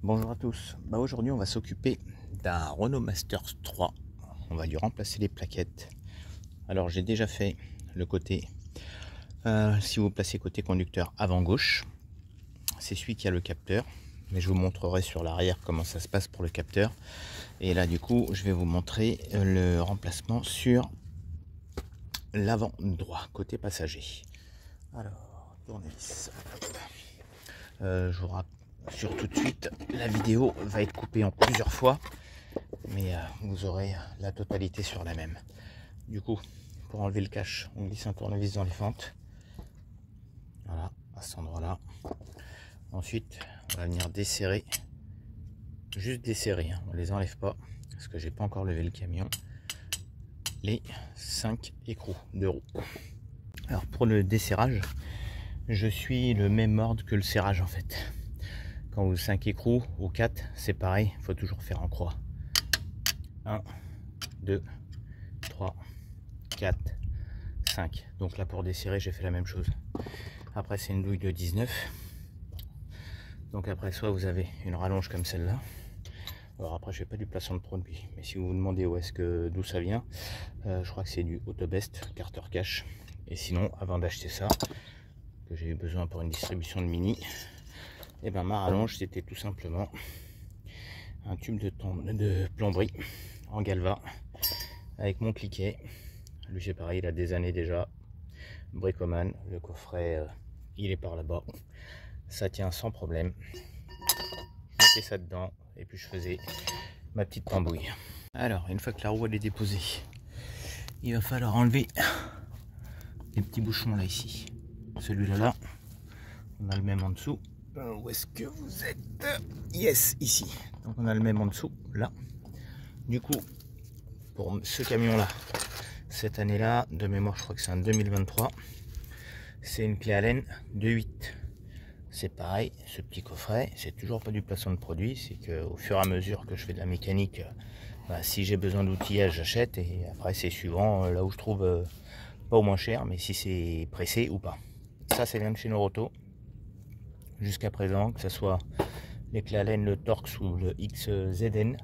Bonjour à tous. Aujourd'hui on va s'occuper d'un Renault Masters 3. On va lui remplacer les plaquettes. Alors j'ai déjà fait le côté, si vous placez côté conducteur avant gauche, c'est celui qui a le capteur. Mais je vous montrerai sur l'arrière comment ça se passe pour le capteur. Et là du coup je vais vous montrer le remplacement sur l'avant droit, côté passager. Alors, tournevis. Je vous rassure tout de suite, la vidéo va être coupée en plusieurs fois, mais vous aurez la totalité sur la même. Du coup, pour enlever le cache, on glisse un tournevis dans les fentes. Voilà, à cet endroit-là. Ensuite, on va venir desserrer, juste desserrer, hein, on les enlève pas, parce que j'ai pas encore levé le camion, les 5 écrous de roue. Alors pour le desserrage, je suis le même ordre que le serrage en fait. Quand vous 5 écrous ou 4, c'est pareil, il faut toujours faire en croix. 1, 2, 3, 4, 5. Donc là pour desserrer, j'ai fait la même chose. Après c'est une douille de 19. Donc après soit vous avez une rallonge comme celle-là. Alors après je fais pas du placement de produit, mais si vous vous demandez d'où ça vient, je crois que c'est du Autobest Carter Cash. Et sinon, avant d'acheter ça, que j'ai eu besoin pour une distribution de mini, et ben ma rallonge c'était tout simplement un tube de plomberie en galva avec mon cliquet. Lui c'est pareil, il a des années déjà. Bricoman, le coffret il est par là-bas, ça tient sans problème. Je mettais ça dedans et puis je faisais ma petite tambouille. Alors une fois que la roue elle est déposée, il va falloir enlever les petits bouchons là ici. Celui-là là, on a le même en dessous. Où est-ce que vous êtes? Yes, ici. Donc on a le même en dessous là. Du coup, pour ce camion là, cette année là, de mémoire je crois que c'est un 2023, c'est une clé Allen de 8. C'est pareil, ce petit coffret, c'est toujours pas du placement de produit, c'est que au fur et à mesure que je fais de la mécanique, si j'ai besoin d'outillage j'achète, et après c'est suivant là où je trouve pas au moins cher, mais si c'est pressé ou pas. Ça c'est vient de chez Noroto jusqu'à présent, que ce soit les clés Allen, le Torx ou le XZN,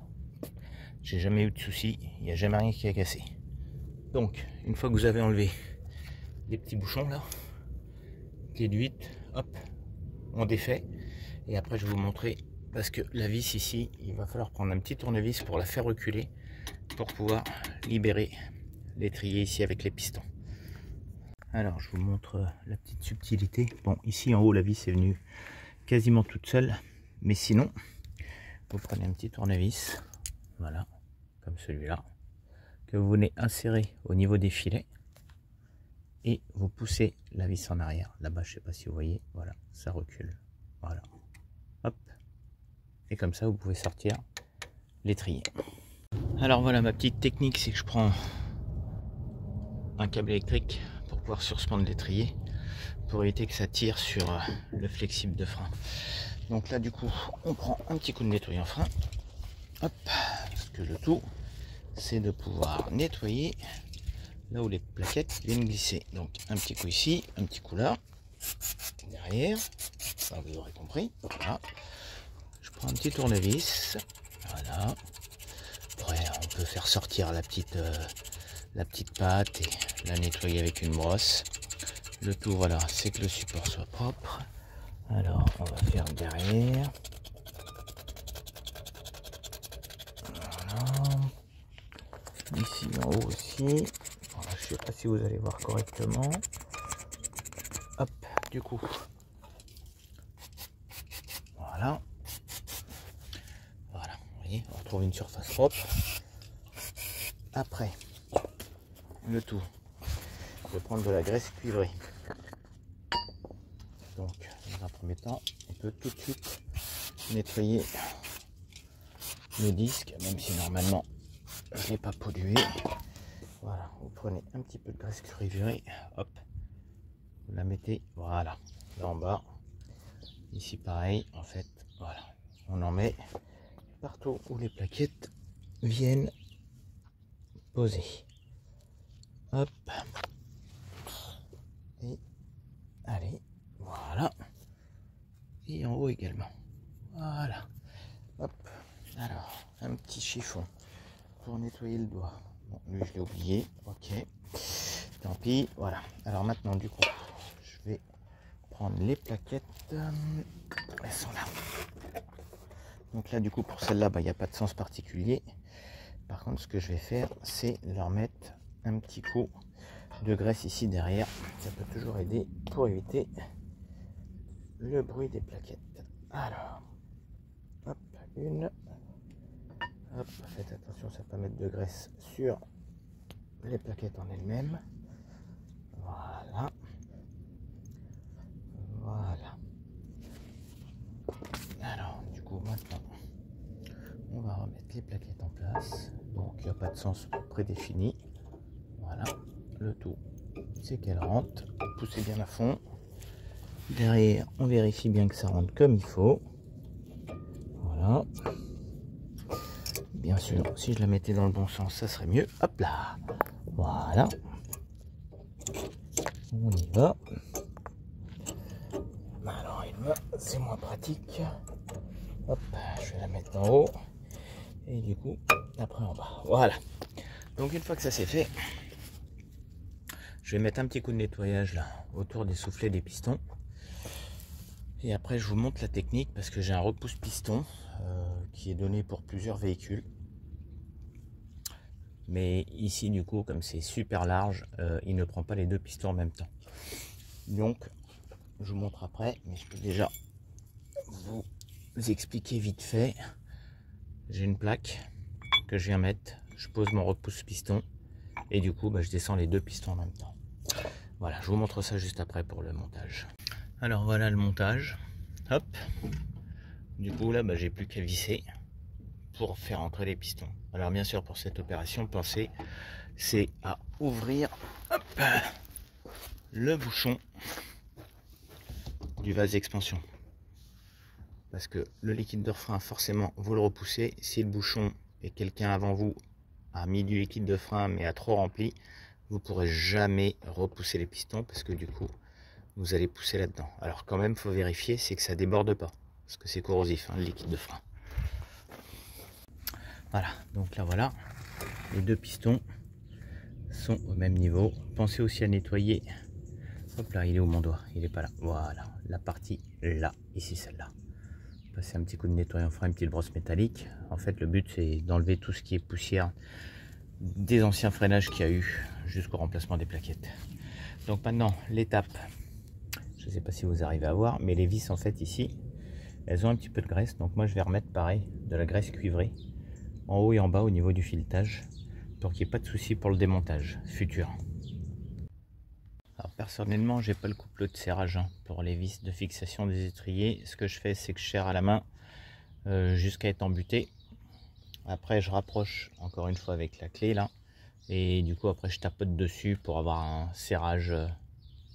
j'ai jamais eu de soucis, il n'y a jamais rien qui a cassé. Donc une fois que vous avez enlevé les petits bouchons là, clé de 8, hop, on défait, et après je vais vous montrer, parce que la vis ici, il va falloir prendre un petit tournevis pour la faire reculer, pour pouvoir libérer l'étrier ici avec les pistons. Alors je vous montre la petite subtilité. Bon, ici en haut la vis est venue quasiment toute seule, mais sinon vous prenez un petit tournevis, voilà, comme celui-là, que vous venez insérer au niveau des filets et vous poussez la vis en arrière. Là-bas, je sais pas si vous voyez, voilà, ça recule, voilà, hop, et comme ça vous pouvez sortir l'étrier. Alors voilà, ma petite technique, c'est que je prends un câble électrique pour pouvoir suspendre l'étrier, pour éviter que ça tire sur le flexible de frein. Donc là du coup on prend un petit coup de nettoyant frein, hop, parce que le tout c'est de pouvoir nettoyer là où les plaquettes viennent glisser. Donc un petit coup ici, un petit coup là, derrière, ça vous aurez compris, voilà. Je prends un petit tournevis, voilà. Après on peut faire sortir la petite patte et la nettoyer avec une brosse. Le tout voilà, c'est que le support soit propre. Alors on va faire derrière, voilà, ici en haut aussi. Voilà, je sais pas si vous allez voir correctement. Hop, du coup voilà, voilà, vous voyez, on retrouve une surface propre. Après le tout, je vais prendre de la graisse cuivrée. Donc dans un premier temps on peut tout de suite nettoyer le disque, même si normalement je l'ai pas pollué. Voilà, vous prenez un petit peu de graisse cuivrée, hop, vous la mettez, voilà, là en bas. Ici pareil, en fait, voilà, on en met partout où les plaquettes viennent poser. Hop, et allez, voilà, et en haut également, voilà. petit chiffon pour nettoyer le doigt. Bon, lui je l'ai oublié, ok, tant pis. Voilà, alors maintenant du coup je vais prendre les plaquettes, elles sont là. Donc là du coup pour celle-là il n'y a pas de sens particulier. Par contre ce que je vais faire c'est leur mettre un petit coup de graisse ici derrière, ça peut toujours aider pour éviter le bruit des plaquettes. Alors hop, une, hop, faites attention, ça peut mettre de graisse sur les plaquettes en elles-mêmes. Voilà, voilà. Alors du coup maintenant on va remettre les plaquettes en place. Donc il n'y a pas de sens prédéfini. Voilà, le tout c'est qu'elle rentre. Poussez bien à fond. Derrière on vérifie bien que ça rentre comme il faut. Voilà. Bien sûr, si je la mettais dans le bon sens, ça serait mieux. Hop là. Voilà. On y va. Alors, c'est moins pratique. Hop, je vais la mettre en haut. Et du coup, après en bas. Voilà. Donc, une fois que ça c'est fait, je vais mettre un petit coup de nettoyage là, autour des soufflets des pistons. Et après, je vous montre la technique parce que j'ai un repousse piston qui est donné pour plusieurs véhicules. Mais ici, du coup, comme c'est super large, il ne prend pas les deux pistons en même temps. Donc, je vous montre après, mais je peux déjà vous expliquer vite fait. J'ai une plaque que je viens mettre, je pose mon repousse piston et du coup, je descends les deux pistons en même temps. Voilà, je vous montre ça juste après pour le montage. Alors voilà le montage. Hop. Du coup, là, j'ai plus qu'à visser pour faire entrer les pistons. Alors bien sûr pour cette opération, pensez c'est à ouvrir hop, le bouchon du vase d'expansion parce que le liquide de refrain forcément vous le repoussez. Si le bouchon et quelqu'un avant vous a mis du liquide de frein mais a trop rempli, vous pourrez jamais repousser les pistons parce que du coup vous allez pousser là dedans. Alors quand même faut vérifier c'est que ça déborde pas parce que c'est corrosif le liquide de frein. Voilà, donc là voilà, les deux pistons sont au même niveau. Pensez aussi à nettoyer. Hop là, il est où mon doigt? Il est pas là. Voilà, la partie là, ici celle-là. Passer un petit coup de nettoyant, on fera une petite brosse métallique. En fait, le but c'est d'enlever tout ce qui est poussière des anciens freinages qu'il y a eu jusqu'au remplacement des plaquettes. Donc maintenant, l'étape, je ne sais pas si vous arrivez à voir, mais les vis en fait ici, elles ont un petit peu de graisse. Donc moi, je vais remettre pareil de la graisse cuivrée en haut et en bas au niveau du filetage pour qu'il n'y ait pas de souci pour le démontage futur. Alors personnellement j'ai pas le couple de serrage pour les vis de fixation des étriers. Ce que je fais c'est que je serre à la main jusqu'à être embuté. Après je rapproche encore une fois avec la clé là et du coup après je tapote dessus pour avoir un serrage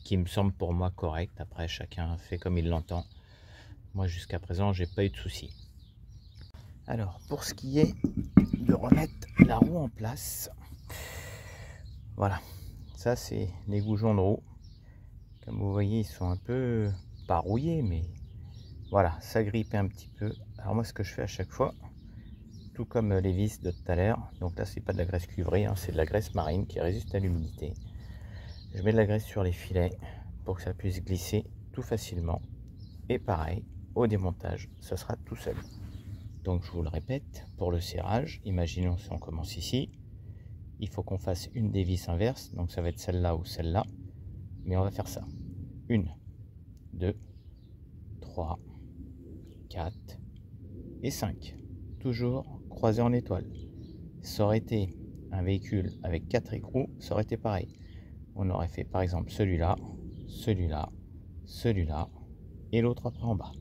qui me semble pour moi correct. Après chacun fait comme il l'entend. Moi jusqu'à présent j'ai pas eu de soucis. Alors pour ce qui est de remettre la roue en place, voilà, ça c'est les goujons de roue. Comme vous voyez ils sont un peu pas rouillés mais voilà, ça grippe un petit peu. Alors moi ce que je fais à chaque fois, tout comme les vis de tout à l'heure, donc là c'est pas de la graisse cuivrée, c'est de la graisse marine qui résiste à l'humidité. Je mets de la graisse sur les filets pour que ça puisse glisser tout facilement et pareil au démontage ça sera tout seul. Donc je vous le répète, pour le serrage, imaginons si on commence ici, il faut qu'on fasse une des vis inverses, donc ça va être celle-là ou celle-là, mais on va faire ça. 1, 2, 3, 4 et 5. Toujours croisé en étoile. Ça aurait été un véhicule avec 4 écrous, ça aurait été pareil. On aurait fait par exemple celui-là, celui-là, celui-là et l'autre après en bas.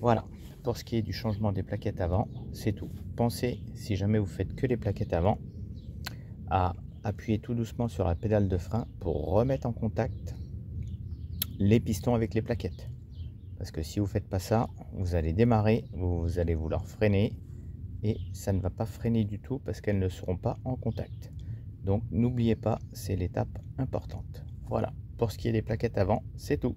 Voilà. Pour ce qui est du changement des plaquettes avant, c'est tout. Pensez, si jamais vous faites que les plaquettes avant, à appuyer tout doucement sur la pédale de frein pour remettre en contact les pistons avec les plaquettes. Parce que si vous ne faites pas ça, vous allez démarrer, vous allez vouloir freiner et ça ne va pas freiner du tout parce qu'elles ne seront pas en contact. Donc n'oubliez pas, c'est l'étape importante. Voilà, pour ce qui est des plaquettes avant, c'est tout.